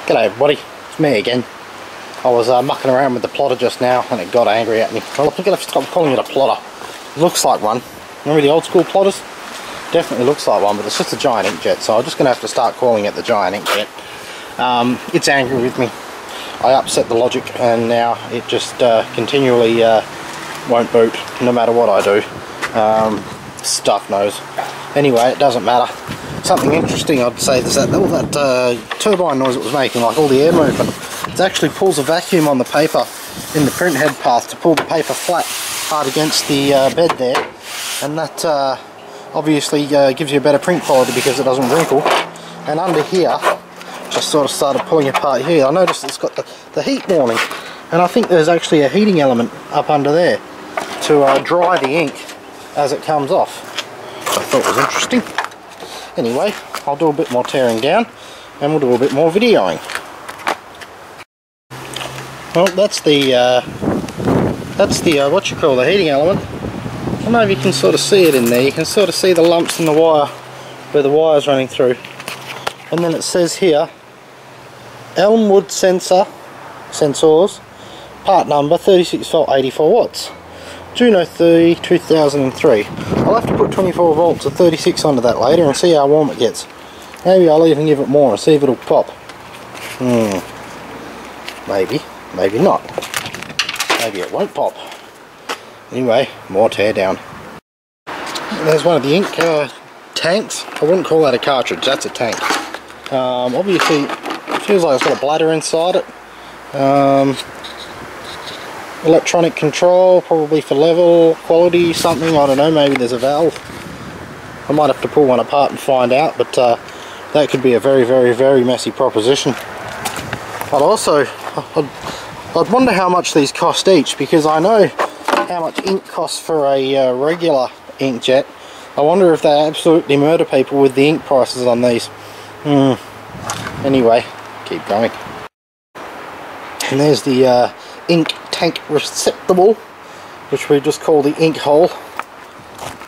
G'day everybody, it's me again. I was mucking around with the plotter just now and it got angry at me. Well, I'm going to have to stop calling it a plotter. It looks like one. Remember the old school plotters? Definitely looks like one, but it's just a giant inkjet, so I'm just going to have to start calling it the giant inkjet. It's angry with me. I upset the logic and now it just continually won't boot no matter what I do. Stuff knows. Anyway, it doesn't matter. Something interesting I'd say is that all that turbine noise it was making, like all the air movement, it actually pulls a vacuum on the paper in the printhead path to pull the paper flat hard against the bed there, and that obviously gives you a better print quality because it doesn't wrinkle. And under here, just sort of started pulling apart here, I noticed it's got the heat warning, and I think there's actually a heating element up under there to dry the ink as it comes off, which I thought was interesting. Anyway, I'll do a bit more tearing down and we'll do a bit more videoing. Well, that's the what you call the heating element. I don't know if you can sort of see it in there. You can sort of see the lumps in the wire where the wire's running through. And then it says here, Elmwood sensors, part number 36 volt 84 watts. June 30, 2003. I'll have to put 24 volts of 36 onto that later and see how warm it gets. Maybe I'll even give it more and see if it'll pop. Maybe, maybe not. Maybe it won't pop. Anyway, more teardown. There's one of the ink tanks. I wouldn't call that a cartridge, that's a tank. Obviously, it feels like it's got a bladder inside it. Electronic control, probably for level, quality, something, I don't know, maybe there's a valve. I might have to pull one apart and find out, but that could be a very, very, very messy proposition. I'd wonder how much these cost each, because I know how much ink costs for a regular inkjet. I wonder if they absolutely murder people with the ink prices on these. Anyway, keep going. And there's the ink tank receptacle, which we just call the ink hole.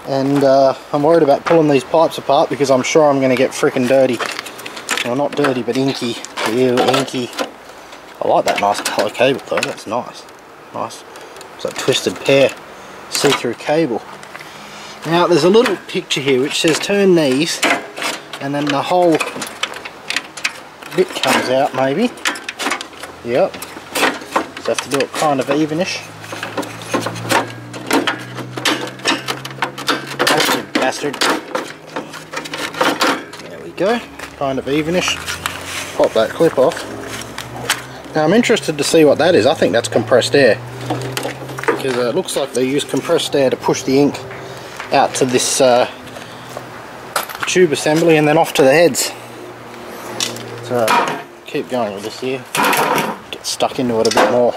And I'm worried about pulling these pipes apart because I'm sure I'm going to get freaking dirty. Well, not dirty, but inky. Ew, inky. I like that nice colour cable though, that's nice. Nice. It's like twisted pair see-through cable. Now there's a little picture here which says turn these, and then the whole bit comes out maybe. Yep. So I have to do it kind of evenish. Bastard. There we go. Kind of evenish. Pop that clip off. Now I'm interested to see what that is. I think that's compressed air. Because it looks like they use compressed air to push the ink out to this tube assembly and then off to the heads. So keep going with this here. Get stuck into it a bit more.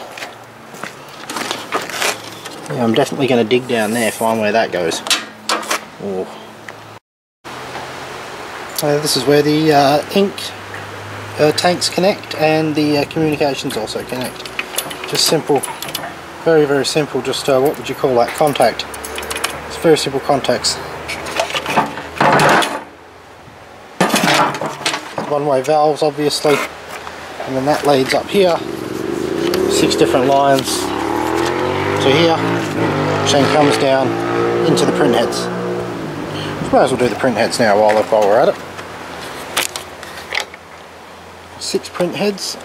Yeah, I'm definitely going to dig down there, find where that goes. Oh. This is where the ink tanks connect and the communications also connect. Just simple, very, very simple, just what would you call that, contact. It's very simple contacts. One-way valves obviously, and then that leads up here, 6 different lines to here, which then comes down into the printheads. Might as well do the printheads now while we're at it. 6 printheads.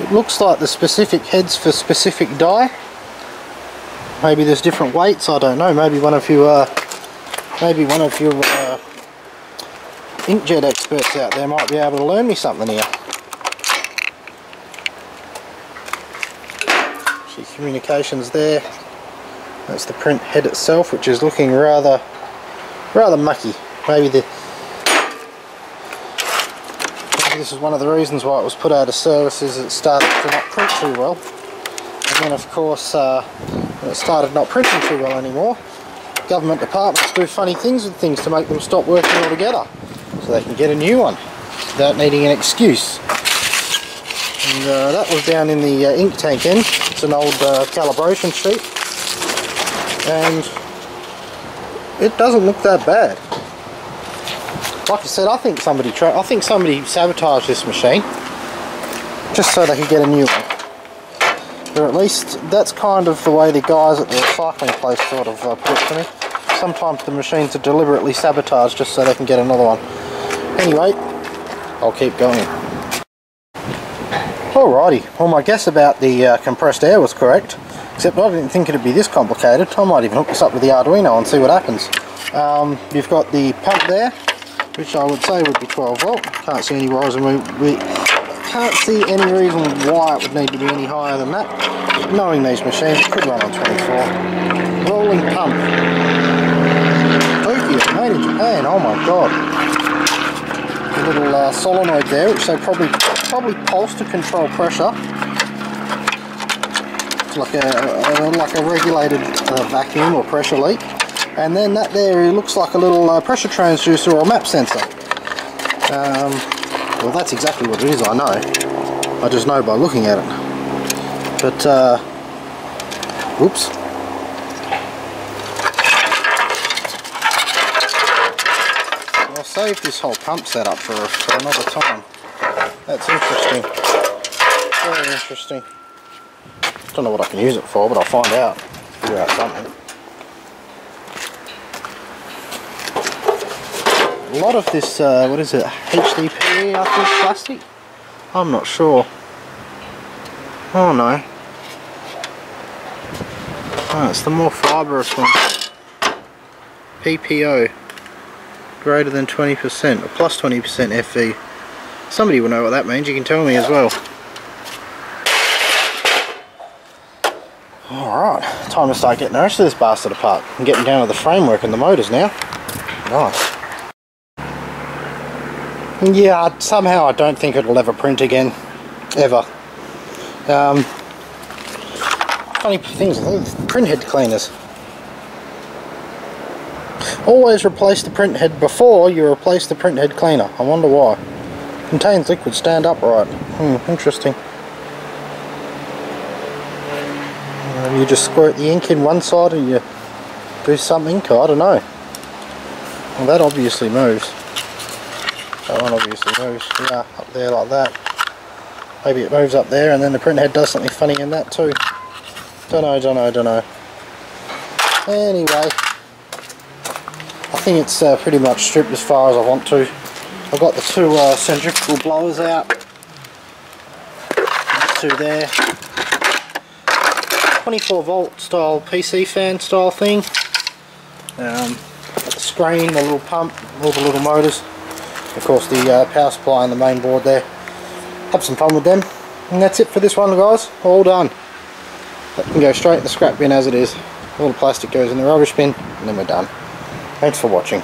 It looks like the specific heads for specific dye. Maybe there's different weights, I don't know. Maybe one of you inkjet experts out there might be able to learn me something here. See communications there. That's the print head itself, which is looking rather mucky. Maybe this is one of the reasons why it was put out of service, is it started to not print too well. And then of course when it started not printing too well anymore, government departments do funny things with things to make them stop working altogether, so they can get a new one without needing an excuse. And that was down in the ink tank end. It's an old calibration sheet. And it doesn't look that bad. Like I said, I think somebody sabotaged this machine just so they could get a new one. Or at least that's kind of the way the guys at the recycling place sort of put it to me. Sometimes the machines are deliberately sabotaged just so they can get another one. Anyway, I'll keep going. Alrighty, well my guess about the compressed air was correct, except I didn't think it'd be this complicated. I might even hook this up with the Arduino and see what happens. You've got the pump there, which I would say would be 12 volt. Can't see any reason why it would need to be any higher than that. Knowing these machines, it could run on 24. Rolling pump. Tokyo, made in Japan, oh my god. A little solenoid there, which they probably pulse to control pressure. It's like a regulated vacuum or pressure leak. And then that there looks like a little pressure transducer or map sensor. Well, that's exactly what it is, I know. I just know by looking at it. But, whoops. I'll save this whole pump setup for another time. That's interesting. Very interesting. Don't know what I can use it for, but I'll find out. Figure out something. A lot of this, what is it, HDPE I think plastic? I'm not sure. Oh no. Oh, it's the more fibrous one. PPO. Greater than 20%, or plus 20% FE. Somebody will know what that means, you can tell me as well. Alright, time to start getting the rest of this bastard apart. I'm getting down to the framework and the motors now. Nice. Yeah, somehow I don't think it'll ever print again. Ever. Funny things, printhead cleaners. Always replace the printhead before you replace the printhead cleaner. I wonder why. Contains liquid, stand upright. Interesting. You just squirt the ink in one side and you do some ink, I don't know. Well, that obviously moves. That one obviously moves, yeah, up there like that. Maybe it moves up there and then the printhead does something funny in that too. Don't know. Anyway, I think it's pretty much stripped as far as I want to. I've got the two centrifugal blowers out. These two there. 24 volt style PC fan style thing. The screen, the little pump, all the little motors. Of course the power supply and the main board there. Have some fun with them. And that's it for this one guys, all done. That can go straight in the scrap bin as it is. All the plastic goes in the rubbish bin and then we're done. Thanks for watching.